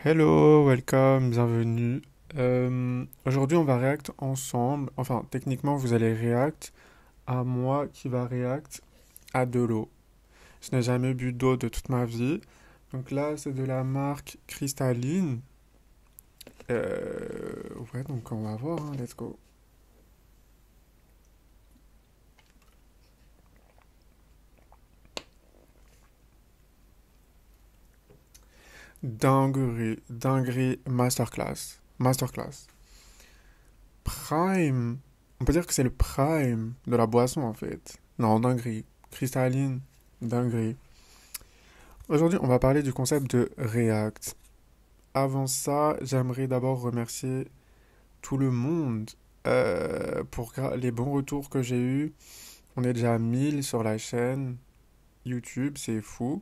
Hello, welcome, bienvenue. Aujourd'hui, on va react ensemble. Enfin, techniquement, vous allez react à moi qui va react à de l'eau. Je n'ai jamais bu d'eau de toute ma vie. Donc là, c'est de la marque cristalline. Ouais, donc on va voir, hein, let's go. Dinguerie, dinguerie, masterclass. Masterclass. Prime. On peut dire que c'est le prime de la boisson, en fait. Non, dinguerie. Cristalline, dinguerie. Aujourd'hui, on va parler du concept de React. Avant ça, j'aimerais d'abord remercier tout le monde pour les bons retours que j'ai eus. On est déjà à 1000 sur la chaîne YouTube, c'est fou.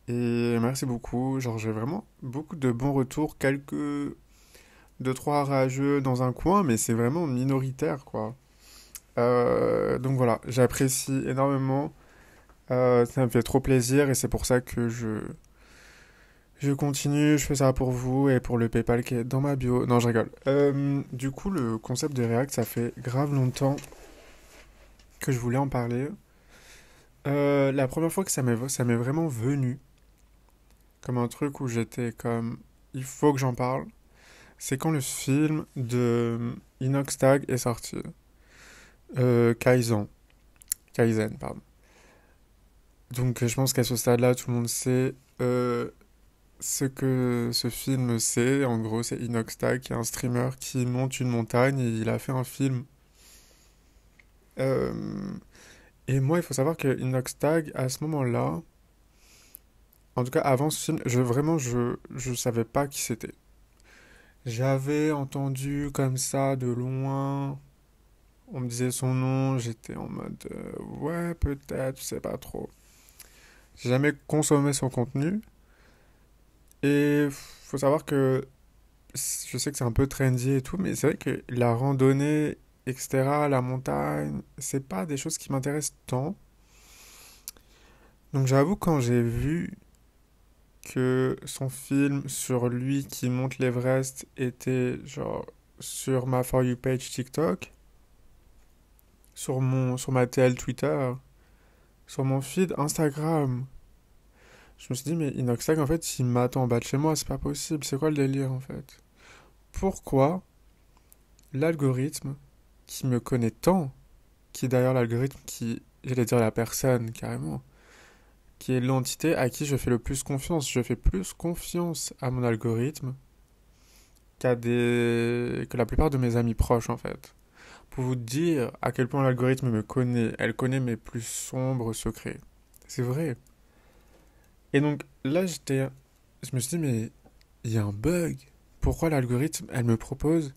Et merci beaucoup. Genre, j'ai vraiment beaucoup de bons retours. Quelques deux, trois rageux dans un coin, mais c'est vraiment minoritaire, quoi. Donc voilà, j'apprécie énormément. Ça me fait trop plaisir et c'est pour ça que je continue, je fais ça pour vous et pour le PayPal qui est dans ma bio. Non, je rigole. Du coup, le concept de React, ça fait grave longtemps que je voulais en parler. La première fois que ça m'est vraiment venu, comme un truc où j'étais comme, il faut que j'en parle, c'est quand le film de Inoxtag est sorti. Kaizen. Kaizen, pardon. Donc, je pense qu'à ce stade-là, tout le monde sait ce que ce film c'est. En gros, c'est Inoxtag, qui est un streamer qui monte une montagne et il a fait un film. Euh, et moi, il faut savoir que Inoxtag, à ce moment-là, en tout cas avant ce film, je savais pas qui c'était. J'avais entendu comme ça de loin, on me disait son nom, j'étais en mode ouais, peut-être, je sais pas trop. J'ai jamais consommé son contenu et faut savoir que je sais que c'est un peu trendy et tout, mais c'est vrai que la randonnée, etc., la montagne, c'est pas des choses qui m'intéressent tant. Donc j'avoue, quand j'ai vu que son film sur lui qui monte l'Everest était genre sur ma For You page TikTok, sur ma TL Twitter, sur mon feed Instagram, je me suis dit, mais Inoxtag, en fait, il m'attend en bas de chez moi, c'est pas possible, c'est quoi le délire, en fait? Pourquoi l'algorithme qui me connaît tant, qui est d'ailleurs l'algorithme qui, j'allais dire la personne, carrément, qui est l'entité à qui je fais le plus confiance. Je fais plus confiance à mon algorithme que la plupart de mes amis proches, en fait. Pour vous dire à quel point l'algorithme me connaît, elle connaît mes plus sombres secrets. C'est vrai. Et donc là, je me suis dit, mais il y a un bug. Pourquoi l'algorithme, elle me propose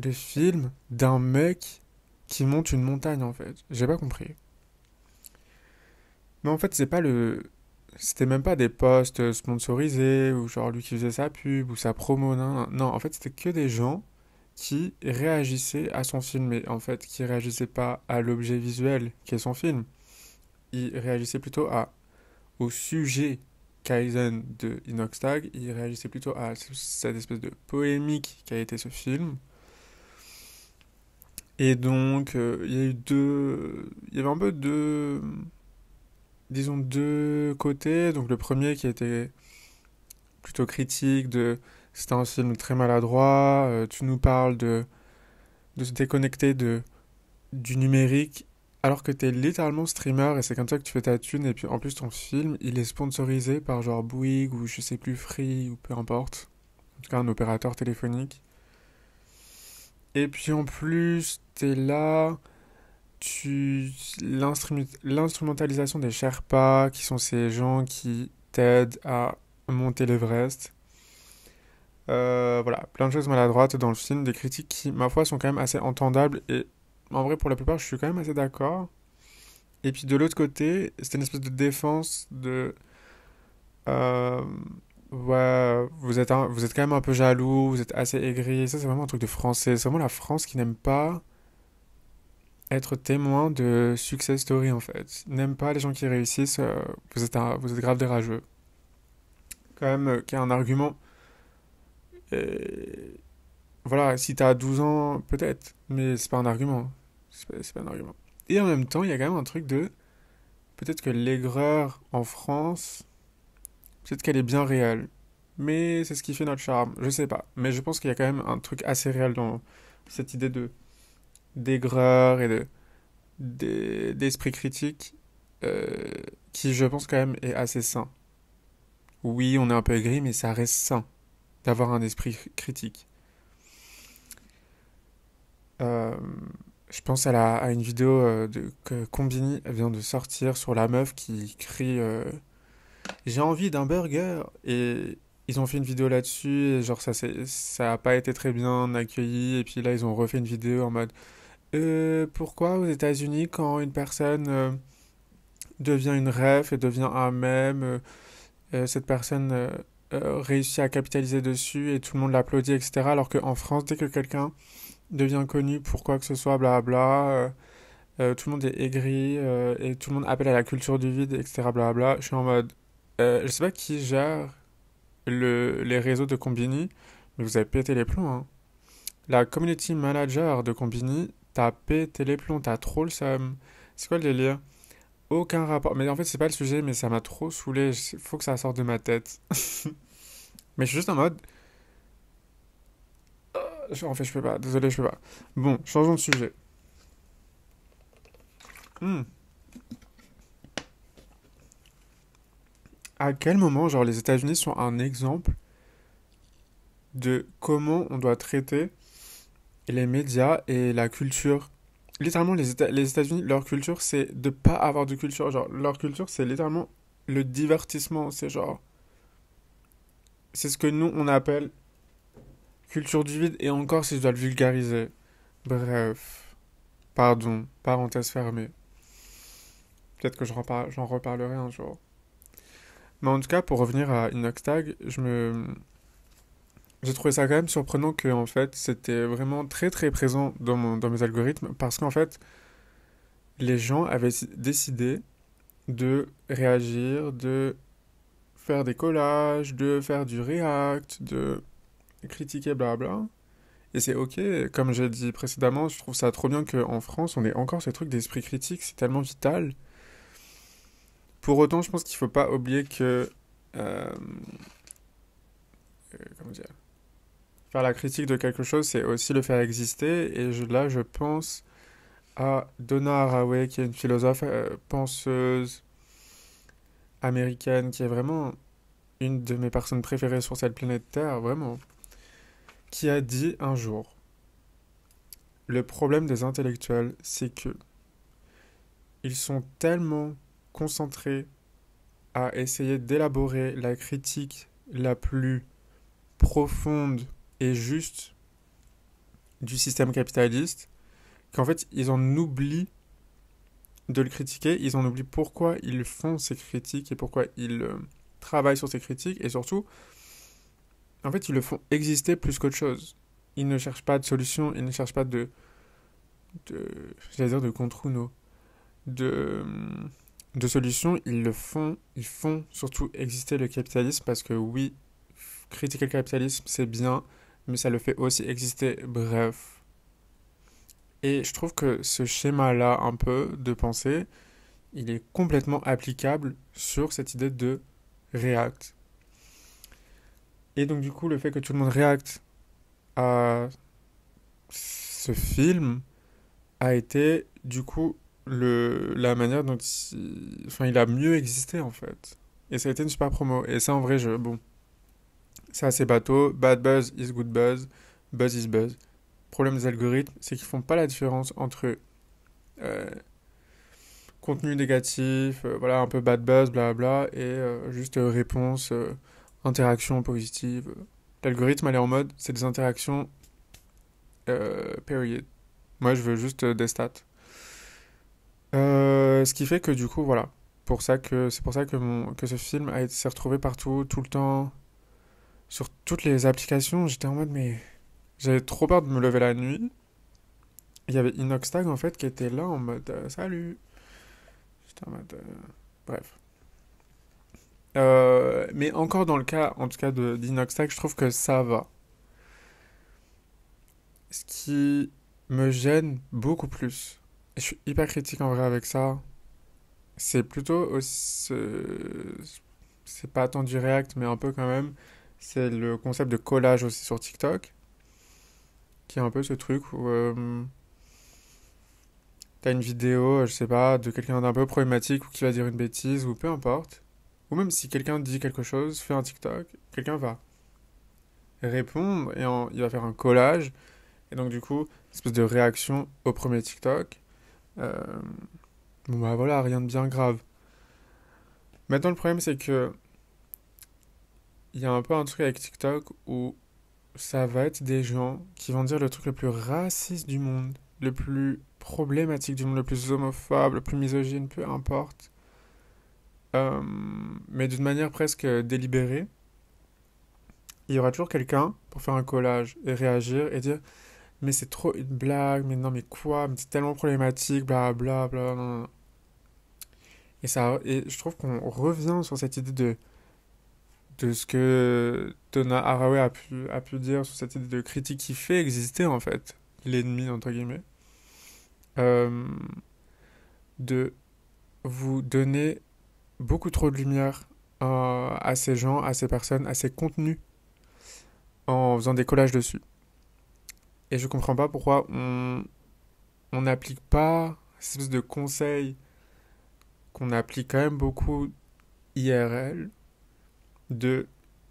le film d'un mec qui monte une montagne, en fait? J'ai pas compris. Mais en fait, c'est pas le. C'était même pas des posts sponsorisés ou genre lui qui faisait sa pub ou sa promo. Non, non, non. En fait, c'était que des gens qui réagissaient à son film, mais en fait, qui réagissaient pas à l'objet visuel qui est son film. Ils réagissaient plutôt au sujet Kaizen de Inoxtag. Ils réagissaient plutôt à cette espèce de polémique qui a été ce film. Et donc, il y a eu deux. Il y avait un peu deux. Disons deux côtés. Donc, le premier qui était plutôt critique de c'était un film très maladroit, tu nous parles de se déconnecter du numérique alors que t'es littéralement streamer et c'est comme ça que tu fais ta thune et puis en plus ton film il est sponsorisé par genre Bouygues ou je sais plus Free ou peu importe, en tout cas un opérateur téléphonique. Et puis en plus t'es là, l'instrumentalisation des Sherpas qui sont ces gens qui t'aident à monter l'Everest. Voilà, plein de choses maladroites dans le film, des critiques qui, ma foi, sont quand même assez entendables et en vrai, pour la plupart, je suis quand même assez d'accord. Et puis de l'autre côté, c'était une espèce de défense de. euh, ouais, vous êtes quand même un peu jaloux, vous êtes assez aigri. Ça, c'est vraiment un truc de français. C'est vraiment la France qui n'aime pas être témoin de success story en fait. N'aime pas les gens qui réussissent. Vous êtes grave des rageux. quand même, qui est un argument. euh, voilà, si t'as 12 ans, peut-être, mais c'est pas un argument. C'est pas un argument. Et en même temps, il y a quand même un truc de. Peut-être que l'aigreur en France, peut-être qu'elle est bien réelle. Mais c'est ce qui fait notre charme. Je sais pas. Mais je pense qu'il y a quand même un truc assez réel dans cette idée de d'aigreur et d'esprit critique euh, qui, je pense, quand même est assez sain. Oui, on est un peu aigri, mais ça reste sain d'avoir un esprit critique. Euh, je pense à une vidéo que Combini vient de sortir sur la meuf qui crie j'ai envie d'un burger. Et ils ont fait une vidéo là-dessus, et genre ça a pas été très bien accueilli. Et puis là, ils ont refait une vidéo en mode pourquoi aux États-Unis, quand une personne devient une ref et devient un mème, cette personne réussit à capitaliser dessus et tout le monde l'applaudit, etc. Alors qu'en France, dès que quelqu'un devient connu pour quoi que ce soit, blabla, tout le monde est aigri et tout le monde appelle à la culture du vide, etc. Blabla. Je suis en mode, je sais pas qui gère les réseaux de Combini, mais vous avez pété les plombs, hein. La community manager de Combini, t'as pété les plombs, t'as trop le seum. C'est quoi le délire? Aucun rapport. Mais en fait, c'est pas le sujet, mais ça m'a trop saoulé. Faut que ça sorte de ma tête. Mais je suis juste en mode. En fait, je peux pas. Désolé, je peux pas. Bon, changeons de sujet. Hmm. À quel moment, genre, les États-Unis sont un exemple de comment on doit traiter les médias et la culture? Littéralement, les États-Unis, leur culture, c'est de pas avoir de culture. Genre, leur culture, c'est littéralement le divertissement. C'est genre. C'est ce que nous, on appelle culture du vide. Et encore, si je dois le vulgariser. Bref. Pardon. Parenthèse fermée. Peut-être que j'en reparlerai un jour. Mais en tout cas, pour revenir à Inoxtag, j'ai trouvé ça quand même surprenant que, en fait, c'était vraiment très très présent dans mes algorithmes parce qu'en fait, les gens avaient décidé de réagir, de faire des collages, de faire du react, de critiquer blabla. Et c'est ok, comme j'ai dit précédemment, je trouve ça trop bien qu'en France, on ait encore ce truc d'esprit critique, c'est tellement vital. Pour autant, je pense qu'il faut pas oublier que... comment dire? Faire la critique de quelque chose, c'est aussi le faire exister. Et là, je pense à Donna Haraway, qui est une philosophe penseuse américaine, qui est vraiment une de mes personnes préférées sur cette planète Terre, vraiment, qui a dit un jour, le problème des intellectuels, c'est que ils sont tellement concentrés à essayer d'élaborer la critique la plus profonde et juste du système capitaliste qu'en fait ils en oublient de le critiquer, ils en oublient pourquoi ils font ces critiques et pourquoi ils travaillent sur ces critiques et surtout en fait ils le font exister plus qu'autre chose. Ils ne cherchent pas de solution, ils ne cherchent pas de j'allais dire de contre-uno, de de solutions, ils font surtout exister le capitalisme parce que oui, critiquer le capitalisme c'est bien, mais ça le fait aussi exister, bref. Et je trouve que ce schéma-là, un peu, de pensée, il est complètement applicable sur cette idée de React. Et donc, du coup, le fait que tout le monde réacte à ce film a été, du coup, la manière dont il a mieux existé, en fait. Et ça a été une super promo. Et ça, en vrai, bon, c'est assez bateau. Bad buzz is good buzz. Buzz is buzz. Le problème des algorithmes, c'est qu'ils font pas la différence entre euh, contenu négatif, voilà, un peu bad buzz, blablabla, et juste réponse, interaction positive. L'algorithme, elle est en mode, c'est des interactions, period. Moi, je veux juste des stats. Ce qui fait que du coup, voilà. C'est pour ça que, que ce film s'est retrouvé partout, tout le temps, sur toutes les applications. J'étais en mode, mais j'avais trop peur de me lever la nuit. Il y avait Inoxtag en fait qui était là en mode salut. J'étais en mode bref. Mais encore dans le cas, en tout cas d'Inoxtag, je trouve que ça va. Ce qui me gêne beaucoup plus, et je suis hyper critique en vrai avec ça, c'est plutôt aussi, c'est pas tant du React, mais un peu quand même, c'est le concept de collage aussi sur TikTok, qui est un peu ce truc où t'as une vidéo, je sais pas, de quelqu'un d'un peu problématique ou qui va dire une bêtise ou peu importe. Ou même si quelqu'un dit quelque chose, fait un TikTok, quelqu'un va répondre et il va faire un collage. Et donc du coup, une espèce de réaction au premier TikTok. Euh, bon bah voilà, rien de bien grave. Maintenant le problème c'est que il y a un peu un truc avec TikTok où ça va être des gens qui vont dire le truc le plus raciste du monde, le plus problématique du monde, le plus homophobe, le plus misogyne, peu importe. Euh, mais d'une manière presque délibérée. Il y aura toujours quelqu'un pour faire un collage et réagir et dire mais c'est trop une blague, mais non mais quoi, mais c'est tellement problématique, bla bla bla, non, non, non. Et je trouve qu'on revient sur cette idée de ce que Donna Haraway a pu dire sur cette idée de critique qui fait exister en fait l'ennemi entre guillemets, euh, de vous donner beaucoup trop de lumière à ces gens, à ces personnes, à ces contenus en faisant des collages dessus. Et je comprends pas pourquoi on n'applique pas ces espèces de conseils qu'on applique quand même beaucoup IRL de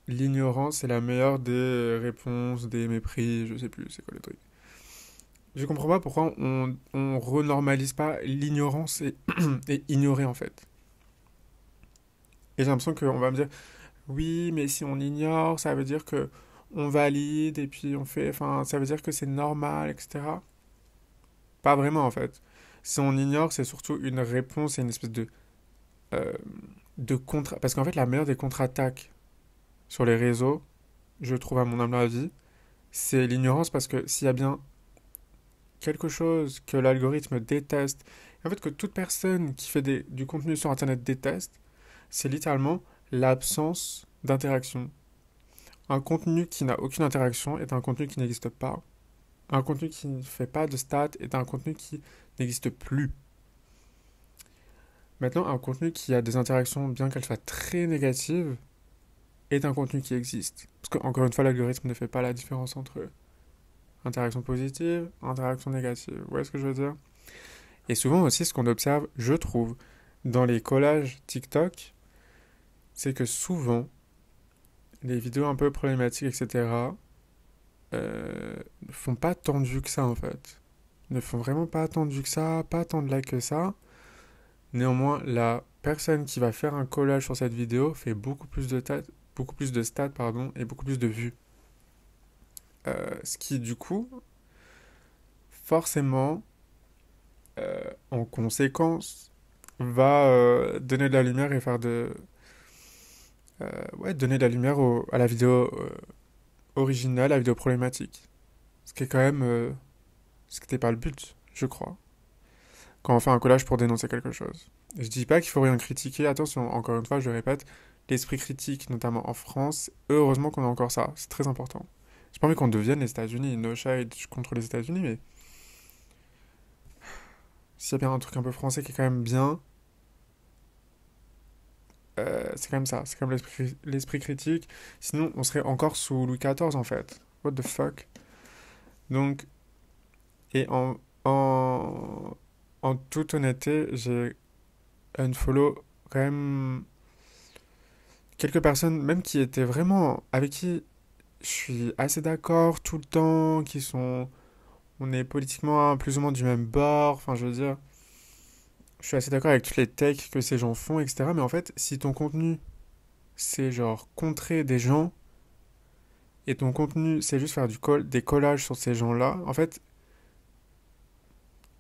l'ignorance est la meilleure des réponses, des mépris, je sais plus, c'est quoi le truc. Je comprends pas pourquoi on renormalise pas l'ignorance et ignorer en fait. Et j'ai l'impression qu'on va me dire, oui, mais si on ignore, ça veut dire que on valide et puis on fait, enfin, ça veut dire que c'est normal, etc. Pas vraiment en fait. Si on ignore, c'est surtout une réponse et une espèce euh, de contre... Parce qu'en fait, la meilleure des contre-attaques sur les réseaux, je trouve à mon humble avis, c'est l'ignorance parce que s'il y a bien quelque chose que l'algorithme déteste, en fait que toute personne qui fait du contenu sur Internet déteste, c'est littéralement l'absence d'interaction. Un contenu qui n'a aucune interaction est un contenu qui n'existe pas. Un contenu qui ne fait pas de stats est un contenu qui n'existe plus. Maintenant, un contenu qui a des interactions, bien qu'elles soient très négatives, est un contenu qui existe. Parce que, encore une fois, l'algorithme ne fait pas la différence entre interaction positive, interaction négative. Vous voyez ce que je veux dire? Et souvent aussi, ce qu'on observe, je trouve, dans les collages TikTok, c'est que souvent, les vidéos un peu problématiques, etc., ne font pas tant de vues que ça, en fait. Ne font vraiment pas tant de vues que ça, pas tant de likes que ça. Néanmoins, la personne qui va faire un collage sur cette vidéo fait beaucoup plus de stats, pardon, et beaucoup plus de vues. Ce qui, du coup, forcément, en conséquence, va donner de la lumière et faire ouais, donner de la lumière à la vidéo originale, à la vidéo problématique. Ce qui est quand même... ce qui n'était pas le but, je crois, quand on fait un collage pour dénoncer quelque chose. Je dis pas qu'il faut rien critiquer, attention, encore une fois, je le répète, l'esprit critique, notamment en France, heureusement qu'on a encore ça, c'est très important. J'ai pas envie qu'on devienne les États-Unis, no shade contre les États-Unis, mais s'il y a bien un truc un peu français qui est quand même bien, c'est quand même ça, c'est quand même l'esprit critique. Sinon, on serait encore sous Louis XIV en fait. What the fuck? Donc, et en toute honnêteté, j'ai unfollow quand même quelques personnes, même qui étaient vraiment avec qui je suis assez d'accord tout le temps, qui sont. On est politiquement plus ou moins du même bord, enfin je veux dire. Je suis assez d'accord avec toutes les takes que ces gens font, etc. Mais en fait, si ton contenu c'est genre contrer des gens et ton contenu c'est juste faire des collages sur ces gens-là, en fait,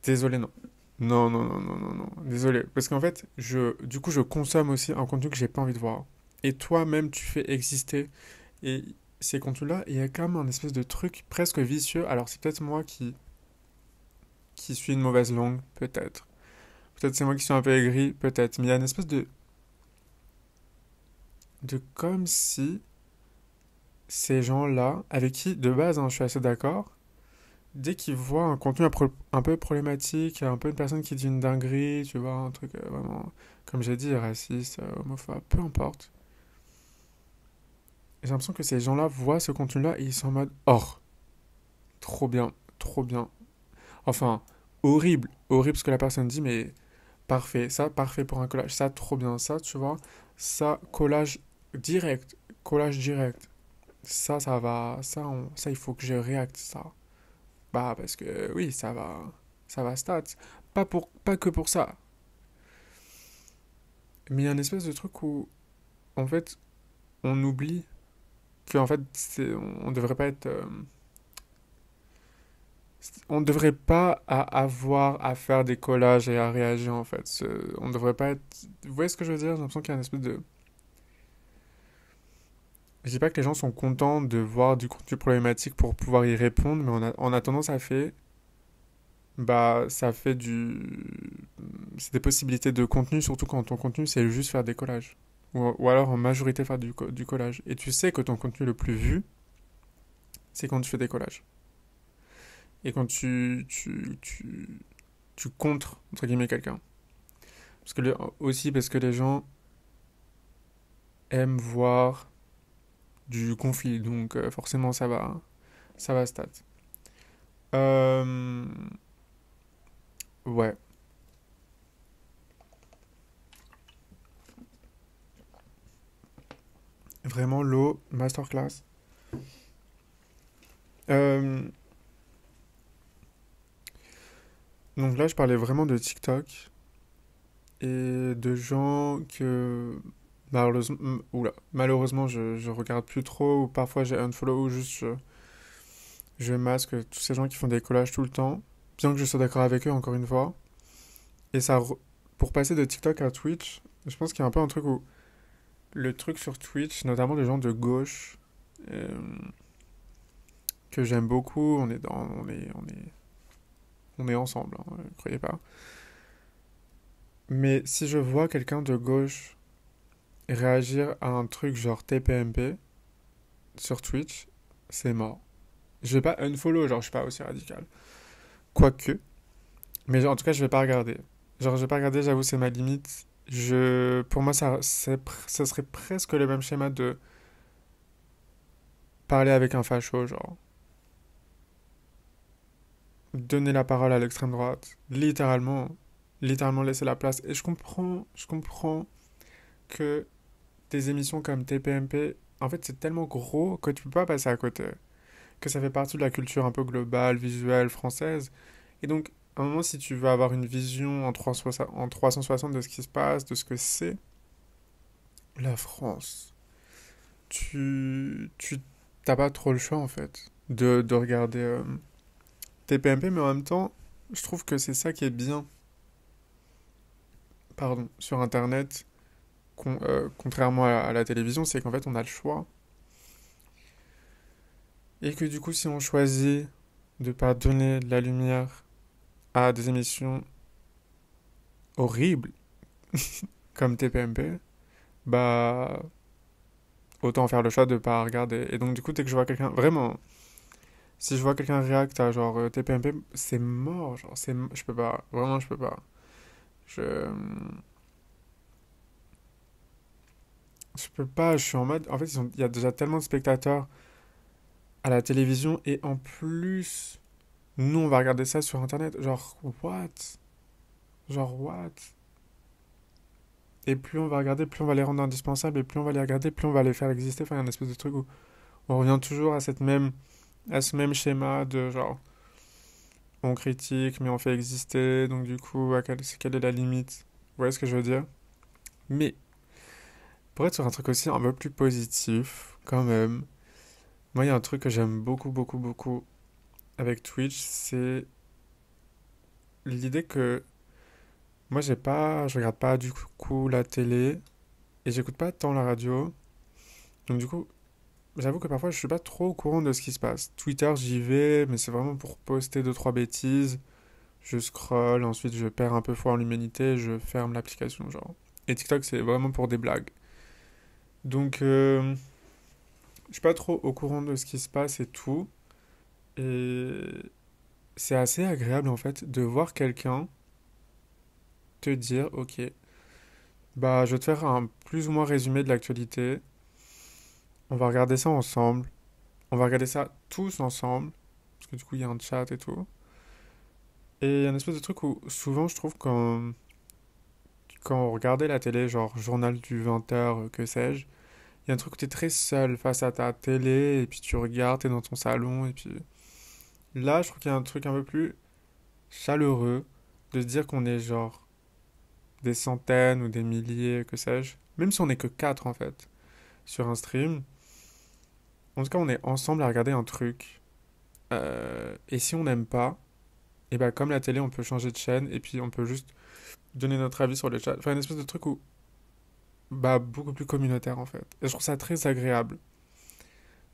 désolé, non. Non, non, non, non, non, non. Désolé. Parce qu'en fait, du coup, je consomme aussi un contenu que j'ai pas envie de voir. Et toi-même, tu fais exister. Et ces contenus-là, il y a quand même un espèce de truc presque vicieux. Alors, c'est peut-être moi qui suis une mauvaise langue, peut-être. Peut-être c'est moi qui suis un peu aigri, peut-être. Mais il y a une espèce de comme si ces gens-là, avec qui, de base, hein, je suis assez d'accord, dès qu'ils voient un contenu un peu problématique, un peu une personne qui dit une dinguerie, tu vois, un truc vraiment, comme j'ai dit, raciste, homophobe, peu importe, j'ai l'impression que ces gens-là voient ce contenu-là et ils sont en mode, oh, trop bien, trop bien. Enfin, horrible, horrible ce que la personne dit, mais parfait, ça, parfait pour un collage, ça, trop bien, ça, tu vois, ça, direct, collage direct. Ça va, ça, il faut que je réacte, ça. Bah, parce que, oui, ça va stats. Pas que pour ça. Mais il y a une espèce de truc où, en fait, on oublie qu'en fait, on devrait pas être, on ne devrait pas avoir à faire des collages et à réagir, en fait. On ne devrait pas être, vous voyez ce que je veux dire? J'ai l'impression qu'il y a une espèce de, je dis pas que les gens sont contents de voir du contenu problématique pour pouvoir y répondre, mais en attendant, ça fait c'est des possibilités de contenu, surtout quand ton contenu c'est juste faire des collages. Ou alors en majorité faire du collage. Et tu sais que ton contenu le plus vu, c'est quand tu fais des collages. Et quand tu contres, entre guillemets, quelqu'un. Aussi parce que les gens aiment voir du conflit, donc forcément ça va stat. Euh, ouais, vraiment l'eau, masterclass. Euh, donc là, je parlais vraiment de TikTok et de gens que malheureusement je regarde plus trop ou parfois j'ai unfollow ou juste je masque tous ces gens qui font des collages tout le temps, bien que je sois d'accord avec eux encore une fois. Et pour passer de TikTok à Twitch, je pense qu'il y a un peu un truc où le truc sur Twitch, notamment les gens de gauche, euh, que j'aime beaucoup, on est ensemble, hein, croyez pas. Mais si je vois quelqu'un de gauche réagir à un truc genre TPMP sur Twitch, c'est mort. Je vais pas unfollow, genre je suis pas aussi radical. Quoique. Mais en tout cas, je vais pas regarder. Genre, je vais pas regarder, j'avoue, c'est ma limite. Pour moi, ça serait presque le même schéma de parler avec un facho, genre. Donner la parole à l'extrême droite. Littéralement laisser la place. Et je comprends que des émissions comme TPMP, en fait, c'est tellement gros que tu peux pas passer à côté. Que ça fait partie de la culture un peu globale, visuelle, française. Et donc, à un moment, si tu veux avoir une vision en 360 de ce qui se passe, de ce que c'est la France, tu t'as pas trop le choix, en fait, de regarder TPMP, mais en même temps, je trouve que c'est ça qui est bien, pardon, sur Internet, contrairement à la télévision, c'est qu'en fait, on a le choix. Et que du coup, si on choisit de pas donner de la lumière à des émissions horribles comme TPMP, bah autant faire le choix de pas regarder. Et donc du coup, dès que je vois quelqu'un, vraiment, si je vois quelqu'un react à genre TPMP, c'est mort, genre je peux pas, vraiment je peux pas. Je je peux pas, je suis en mode, en fait, il y a déjà tellement de spectateurs à la télévision et en plus, nous on va regarder ça sur internet, genre what? Genre what? Et plus on va regarder, plus on va les rendre indispensables, et plus on va les regarder, plus on va les faire exister. Enfin, il y a une espèce de truc où on revient toujours à ce même schéma de genre, on critique, mais on fait exister, donc du coup, quelle est la limite? Vous voyez ce que je veux dire? Mais, pour être sur un truc aussi un peu plus positif, quand même, moi, il y a un truc que j'aime beaucoup, beaucoup, beaucoup avec Twitch, c'est l'idée que moi, je regarde pas du coup la télé, et j'écoute pas tant la radio, donc du coup, j'avoue que parfois je suis pas trop au courant de ce qui se passe. Twitter, j'y vais, mais c'est vraiment pour poster deux trois bêtises. Je scroll, ensuite je perds un peu foi en l'humanité, je ferme l'application, genre. Et TikTok, c'est vraiment pour des blagues. Donc, je suis pas trop au courant de ce qui se passe et tout. Et c'est assez agréable en fait de voir quelqu'un te dire, ok, bah je vais te faire un plus ou moins résumé de l'actualité. On va regarder ça ensemble. On va regarder ça tous ensemble. Parce que du coup, il y a un chat et tout. Et il y a une espèce de truc où souvent je trouve quand on regardait la télé, genre journal du 20h, que sais-je, il y a un truc où t'es très seul face à ta télé et puis tu regardes, t'es dans ton salon et puis là je trouve qu'il y a un truc un peu plus chaleureux de se dire qu'on est genre des centaines ou des milliers, que sais-je, même si on n'est que quatre en fait, sur un stream. En tout cas, on est ensemble à regarder un truc. Et si on n'aime pas, et bah comme la télé, on peut changer de chaîne et puis on peut juste donner notre avis sur le chat. Enfin, une espèce de truc où, bah, beaucoup plus communautaire en fait. Et je trouve ça très agréable.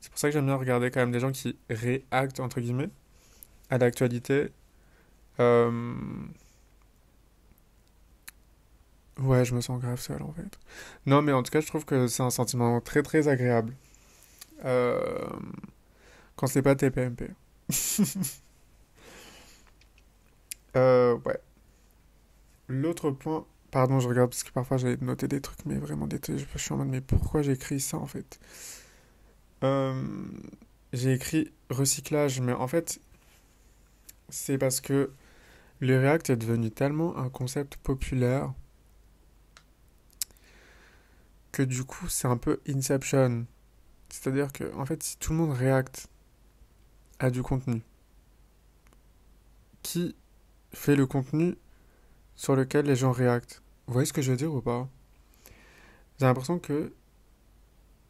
C'est pour ça que j'aime bien regarder quand même des gens qui réactent, entre guillemets, à l'actualité. Euh, Ouais, je me sens grave seul en fait. Non, mais en tout cas, je trouve que c'est un sentiment très agréable. Euh, Quand c'est pas TPMP. Ouais. L'autre point. Pardon, je regarde parce que parfois j'ai noté des trucs, mais vraiment je suis en mode, mais pourquoi j'ai écrit ça en fait? Euh, j'ai écrit recyclage, mais en fait, c'est parce que le React est devenu tellement un concept populaire que du coup, c'est un peu Inception. C'est-à-dire que, en fait, si tout le monde React à du contenu, qui fait le contenu sur lequel les gens réactent? Vous voyez ce que je veux dire ou pas? J'ai l'impression que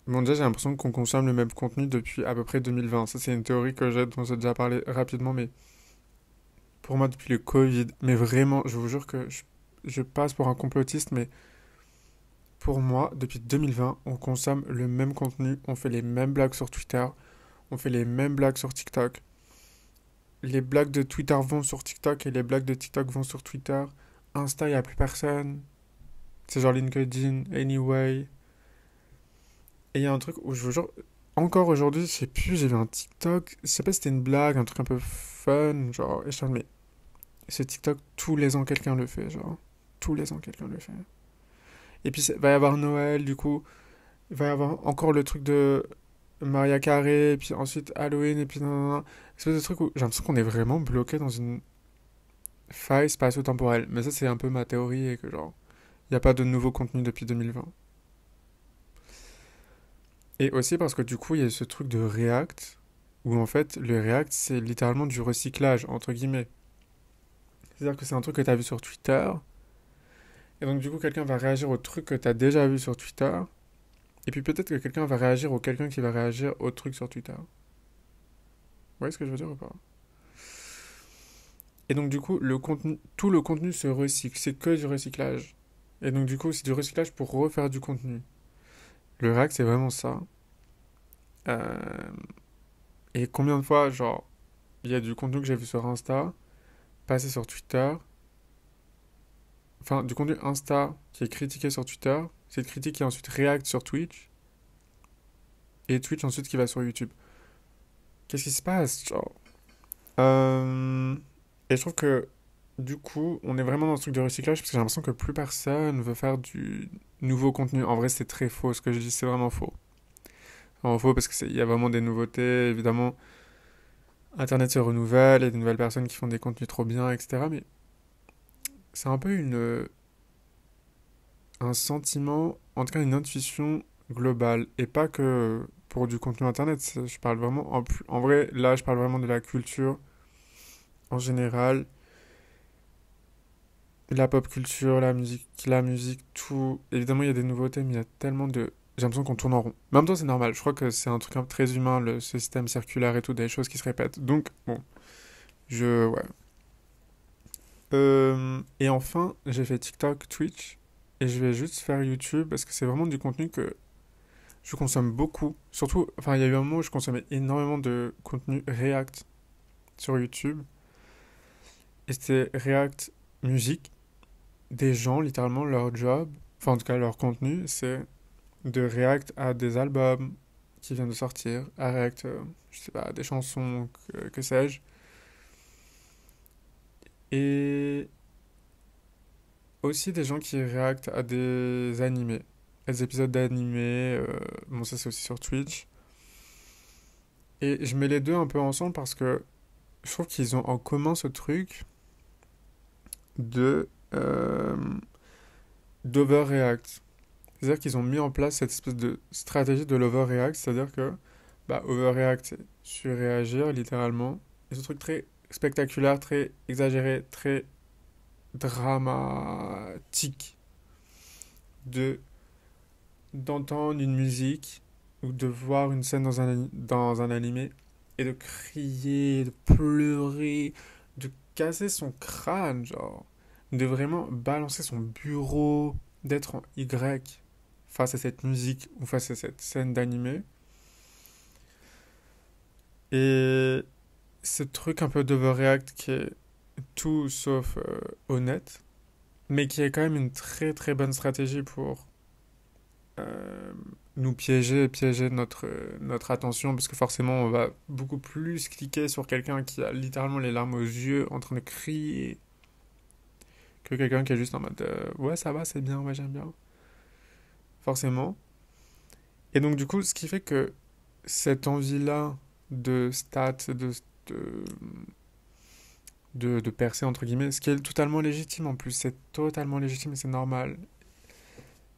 Bon, déjà, j'ai l'impression qu'on consomme le même contenu depuis à peu près 2020. Ça, c'est une théorie que j'ai, dont j'ai déjà parlé rapidement, mais pour moi, depuis le Covid, mais vraiment, je vous jure que je passe pour un complotiste, mais pour moi, depuis 2020, on consomme le même contenu, on fait les mêmes blagues sur Twitter, on fait les mêmes blagues sur TikTok. Les blagues de Twitter vont sur TikTok et les blagues de TikTok vont sur Twitter. Insta, il n'y a plus personne. C'est genre LinkedIn, Anyway. Et il y a un truc où je vous jure, encore aujourd'hui, je sais plus, j'ai vu un TikTok, je sais pas si c'était une blague, un truc un peu fun, genre, et je suis en mode, mais ce TikTok, tous les ans, quelqu'un le fait, genre, tous les ans, quelqu'un le fait. Et puis, il va y avoir Noël, du coup, il va y avoir encore le truc de Maria Carré, et puis ensuite Halloween, et puis nanana. Espèce de truc où j'ai l'impression qu'on est vraiment bloqué dans une faille spatio-temporelle. Mais ça, c'est un peu ma théorie, et que genre, il n'y a pas de nouveau contenu depuis 2020. Et aussi parce que du coup, il y a ce truc de React, où en fait, le React, c'est littéralement du recyclage, entre guillemets. C'est-à-dire que c'est un truc que tu as vu sur Twitter, et donc du coup, quelqu'un va réagir au truc que tu as déjà vu sur Twitter, et puis peut-être que quelqu'un va réagir au quelqu'un qui va réagir au truc sur Twitter. Vous voyez ce que je veux dire ou pas? Et donc du coup, tout le contenu se recycle, c'est que du recyclage. Et donc du coup, c'est du recyclage pour refaire du contenu. Le React, c'est vraiment ça. Euh, Et combien de fois, genre, il y a du contenu que j'ai vu sur Insta, passer sur Twitter, enfin, du contenu Insta qui est critiqué sur Twitter, cette critique qui est ensuite React sur Twitch, et Twitch ensuite qui va sur YouTube. Qu'est-ce qui se passe, genre? Et je trouve que, du coup, on est vraiment dans ce truc de recyclage parce que j'ai l'impression que plus personne veut faire du nouveau contenu. En vrai, c'est très faux. Ce que je dis, c'est vraiment faux. Vraiment faux parce qu'il y a vraiment des nouveautés. Évidemment, Internet se renouvelle, il y a de nouvelles personnes qui font des contenus trop bien, etc. Mais c'est un peu un sentiment, en tout cas une intuition globale. Et pas que pour du contenu Internet. Je parle vraiment, en vrai, là, je parle vraiment de la culture en général. La pop culture, la musique, tout. Évidemment, il y a des nouveautés, mais il y a tellement de. J'ai l'impression qu'on tourne en rond. Mais en même temps, c'est normal. Je crois que c'est un truc très humain, ce système circulaire et tout, des choses qui se répètent. Donc, bon, ouais. Et enfin, j'ai fait TikTok, Twitch, et je vais juste faire YouTube parce que c'est vraiment du contenu que je consomme beaucoup. Surtout, enfin, il y a eu un moment où je consommais énormément de contenu React sur YouTube. Et c'était React musique. Des gens, littéralement, leur job, enfin, en tout cas, leur contenu, c'est de React à des albums qui viennent de sortir, à React, je sais pas, à des chansons, que sais-je. Et aussi des gens qui réactent à des animés, à des épisodes d'animés. Bon, ça c'est aussi sur Twitch. Et je mets les deux un peu ensemble parce que je trouve qu'ils ont en commun ce truc de d'overreact. C'est-à-dire qu'ils ont mis en place cette espèce de stratégie de l'overreact, c'est-à-dire que bah, overreact, c'est surréagir littéralement. Et ce truc très spectaculaire, très exagéré, très dramatique de d'entendre une musique ou de voir une scène dans un animé et de crier, de pleurer, de casser son crâne, genre, de vraiment balancer son bureau, d'être en Y face à cette musique ou face à cette scène d'animé. Et ce truc un peu d'overreact qui est tout sauf honnête, mais qui est quand même une très très bonne stratégie pour euh, nous piéger notre attention, parce que forcément on va beaucoup plus cliquer sur quelqu'un qui a littéralement les larmes aux yeux en train de crier que quelqu'un qui est juste en mode ouais ça va, c'est bien, ouais j'aime bien, forcément. Et donc du coup ce qui fait que cette envie-là de stats, de, de percer entre guillemets, ce qui est totalement légitime en plus, c'est totalement légitime et c'est normal,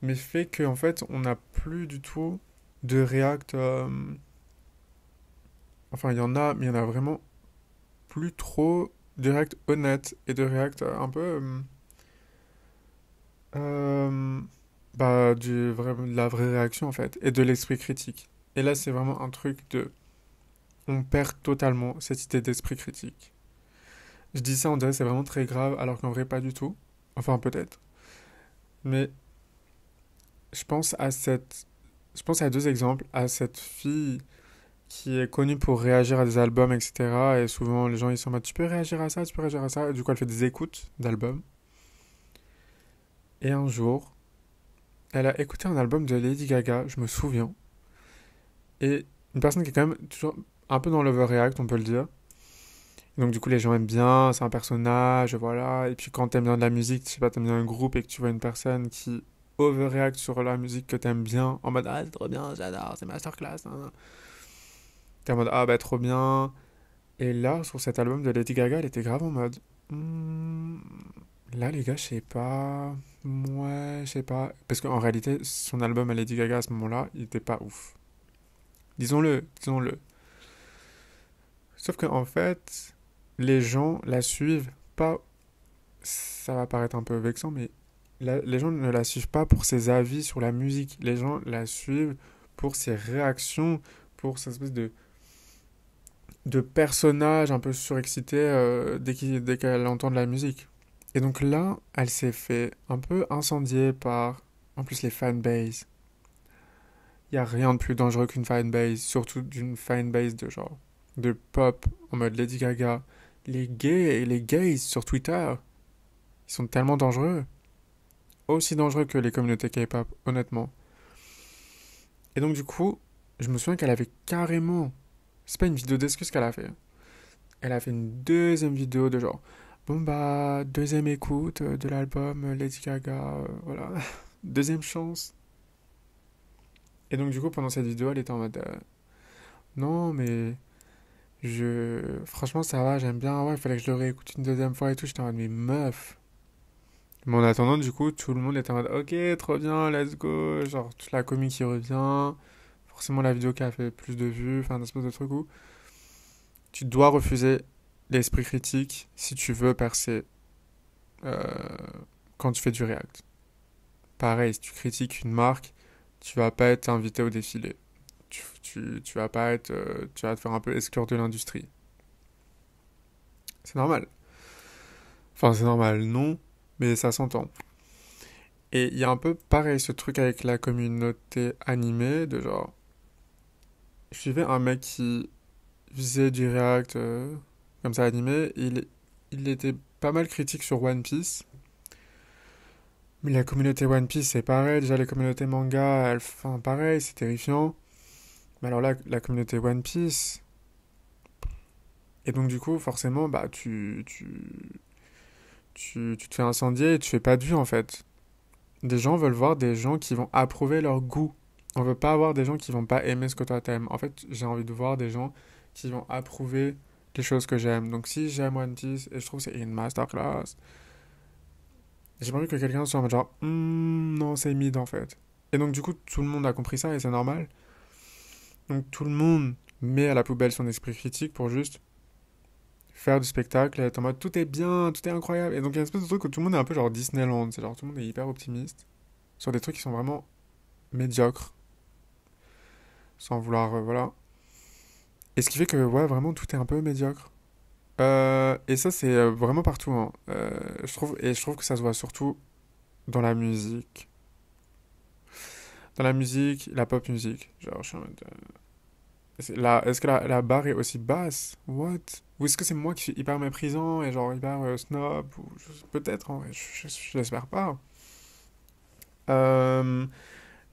mais fait qu'en fait on n'a plus du tout de React. Enfin, il y en a, mais il y en a vraiment plus trop de React honnête et de React un peu. Euh, bah, de la vraie réaction en fait, et de l'esprit critique. Et là, c'est vraiment un truc de. On perd totalement cette idée d'esprit critique. Je dis ça, on dirait que c'est vraiment très grave, alors qu'en vrai, pas du tout. Enfin, peut-être. Mais je pense à cette. Je pense à deux exemples. À cette fille qui est connue pour réagir à des albums, etc. Et souvent, les gens, ils sont en mode, tu peux réagir à ça, tu peux réagir à ça. Et du coup, elle fait des écoutes d'albums. Et un jour, elle a écouté un album de Lady Gaga, je me souviens. Et une personne qui est quand même toujours un peu dans l'overreact, on peut le dire. Et donc, du coup, les gens aiment bien, c'est un personnage, voilà. Et puis, quand t'aimes bien de la musique, je sais pas, t'aimes bien un groupe et que tu vois une personne qui overreact sur la musique que t'aimes bien, en mode, ah, c'est trop bien, j'adore, c'est masterclass, hein. T'es en mode, ah, bah, trop bien. Et là, sur cet album de Lady Gaga, elle était grave en mode, Hmm, là, les gars, je sais pas. Ouais, je sais pas. Parce qu'en réalité, son album à Lady Gaga à ce moment-là, il était pas ouf. Disons-le, disons-le. Sauf qu'en fait, les gens la suivent pas. Ça va paraître un peu vexant, mais les gens ne la suivent pas pour ses avis sur la musique. Les gens la suivent pour ses réactions, pour cette espèce de personnage un peu surexcité dès qu'elle entend de la musique. Et donc là, elle s'est fait un peu incendier par, en plus, les fanbases. Il n'y a rien de plus dangereux qu'une fanbase, surtout d'une fanbase de genre, de pop, en mode Lady Gaga. Les gays et les gays sur Twitter, ils sont tellement dangereux. Aussi dangereux que les communautés K-pop, honnêtement. Et donc du coup, je me souviens qu'elle avait carrément... C'est pas une vidéo d'excuse qu'elle a fait. Elle a fait une deuxième vidéo de genre... Bon bah, deuxième écoute de l'album Lady Gaga, voilà. Deuxième chance. Et donc du coup, pendant cette vidéo, elle était en mode... non mais... Franchement, ça va, j'aime bien. Ouais, il fallait que je le réécoute une deuxième fois et tout. J'étais en mode, mais meuf. Mais en attendant, du coup, tout le monde était en mode, ok, trop bien, let's go. Genre, toute la comique qui revient. Forcément, la vidéo qui a fait plus de vues. Enfin, un espèce de truc où tu dois refuser l'esprit critique si tu veux percer euh, quand tu fais du React. Pareil, si tu critiques une marque, tu vas pas être invité au défilé. Tu vas pas être. Tu vas te faire un peu exclure de l'industrie. C'est normal. Enfin, c'est normal, non, mais ça s'entend. Et il y a un peu pareil ce truc avec la communauté animée, de genre. Je suivais un mec qui faisait du React comme ça animé, il était pas mal critique sur One Piece, Mais la communauté One Piece, c'est pareil. Déjà, les communautés manga, enfin, pareil, c'est terrifiant. Mais alors là, la communauté One Piece. Et donc, du coup, forcément, bah, tu te fais incendier et tu fais pas de vue, en fait. Des gens veulent voir des gens qui vont approuver leur goût. On veut pas avoir des gens qui vont pas aimer ce que toi t'aimes. En fait, j'ai envie de voir des gens qui vont approuver les choses que j'aime. Donc, si j'aime One Piece et je trouve que c'est une masterclass, j'ai pas envie que quelqu'un soit en mode genre, non, c'est mid en fait. Et donc, du coup, tout le monde a compris ça et c'est normal. Donc, tout le monde met à la poubelle son esprit critique pour juste faire du spectacle et être en mode tout est bien, tout est incroyable. Et donc, il y a une espèce de truc où tout le monde est un peu genre Disneyland. C'est genre, tout le monde est hyper optimiste sur des trucs qui sont vraiment médiocres, sans vouloir, voilà. Et ce qui fait que, ouais, vraiment, tout est un peu médiocre. Et ça, c'est vraiment partout, hein. Je trouve que ça se voit surtout dans la musique. Dans la musique, la pop musique. Genre, je suis en mode, est-ce que la barre est aussi basse? What? Ou est-ce que c'est moi qui suis hyper méprisant et genre hyper snob? Peut-être, en vrai, je l'espère pas. Euh,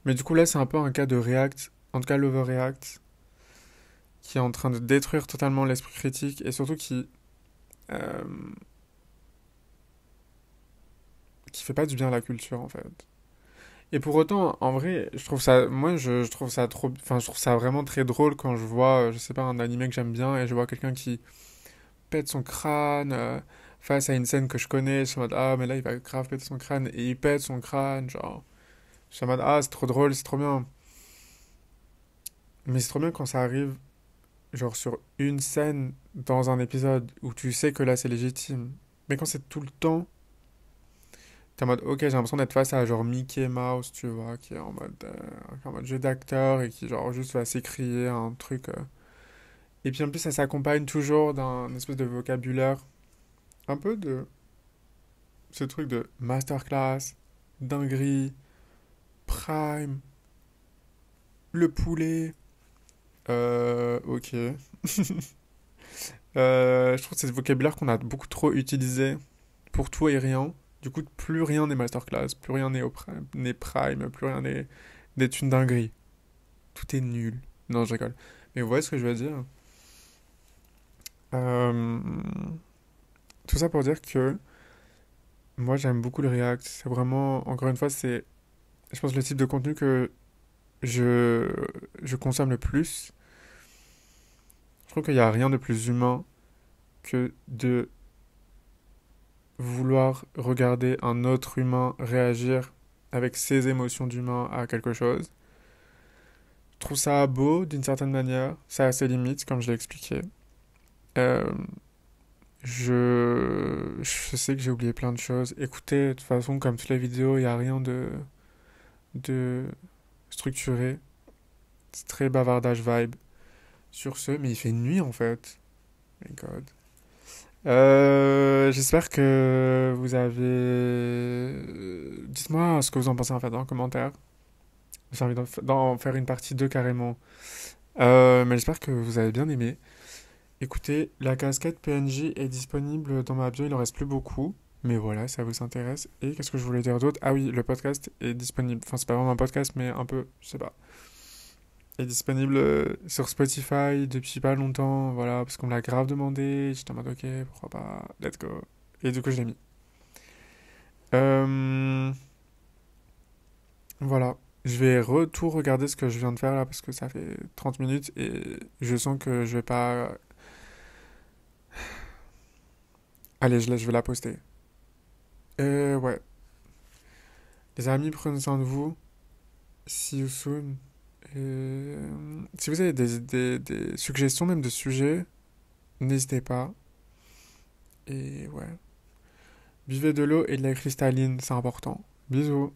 mais du coup, là, c'est un peu un cas de React, en tout cas l'overreact, qui est en train de détruire totalement l'esprit critique et surtout euh, qui fait pas du bien à la culture, en fait. Et pour autant, en vrai, je trouve ça, moi, je trouve ça trop, enfin, je trouve ça vraiment très drôle quand je vois, je sais pas, un animé que j'aime bien et je vois quelqu'un qui pète son crâne face à une scène que je connais. Je suis en mode, ah, mais là, il va grave péter son crâne et il pète son crâne, genre. Je suis en mode, ah, c'est trop drôle, c'est trop bien. Mais c'est trop bien quand ça arrive, genre, sur une scène dans un épisode où tu sais que là, c'est légitime. Mais quand c'est tout le temps, t'es en mode, ok, j'ai l'impression d'être face à genre Mickey Mouse, tu vois, qui est en mode jeu d'acteur et qui genre juste va s'écrier un truc. Et puis en plus, ça s'accompagne toujours d'un espèce de vocabulaire, un peu de ce truc de masterclass, dinguerie, prime, le poulet. Ok. Je trouve que c'est ce vocabulaire qu'on a beaucoup trop utilisé pour tout et rien. Du coup, plus rien n'est masterclass, plus rien n'est prime, plus rien n'est une dinguerie. Tout est nul. Non, je rigole. Mais vous voyez ce que je veux dire? Euh, Tout ça pour dire que moi j'aime beaucoup le React. C'est vraiment, encore une fois, c'est, je pense, le type de contenu que je, je consomme le plus. Je trouve qu'il n'y a rien de plus humain que de vouloir regarder un autre humain réagir avec ses émotions d'humain à quelque chose. Je trouve ça beau d'une certaine manière. Ça a ses limites, comme je l'ai expliqué. Euh, je sais que j'ai oublié plein de choses. Écoutez, de toute façon, comme toutes les vidéos, il n'y a rien de structuré. C'est très bavardage vibe. Sur ce, mais il fait nuit en fait. My God. J'espère que vous avez. Dites-moi ce que vous en pensez en fait dans les commentaires. J'ai envie d'en faire une partie 2 carrément. Mais j'espère que vous avez bien aimé. Écoutez, la casquette PNJ est disponible dans ma bio, il en reste plus beaucoup. Mais voilà, ça vous intéresse. Et qu'est-ce que je voulais dire d'autre? Ah oui, le podcast est disponible. Enfin, c'est pas vraiment un podcast, mais un peu, je sais pas. Est disponible sur Spotify depuis pas longtemps, voilà, parce qu'on me l'a grave demandé. J'étais en mode ok, pourquoi pas, let's go. Et du coup, je l'ai mis. Euh, voilà. Je vais tout regarder ce que je viens de faire là, parce que ça fait 30 minutes et je sens que je vais pas. Allez, je vais la poster. Ouais. Les amis, prenez soin de vous. See you soon. Si vous avez des suggestions même de sujets, n'hésitez pas. Et ouais. Buvez de l'eau et de la cristalline, c'est important. Bisous.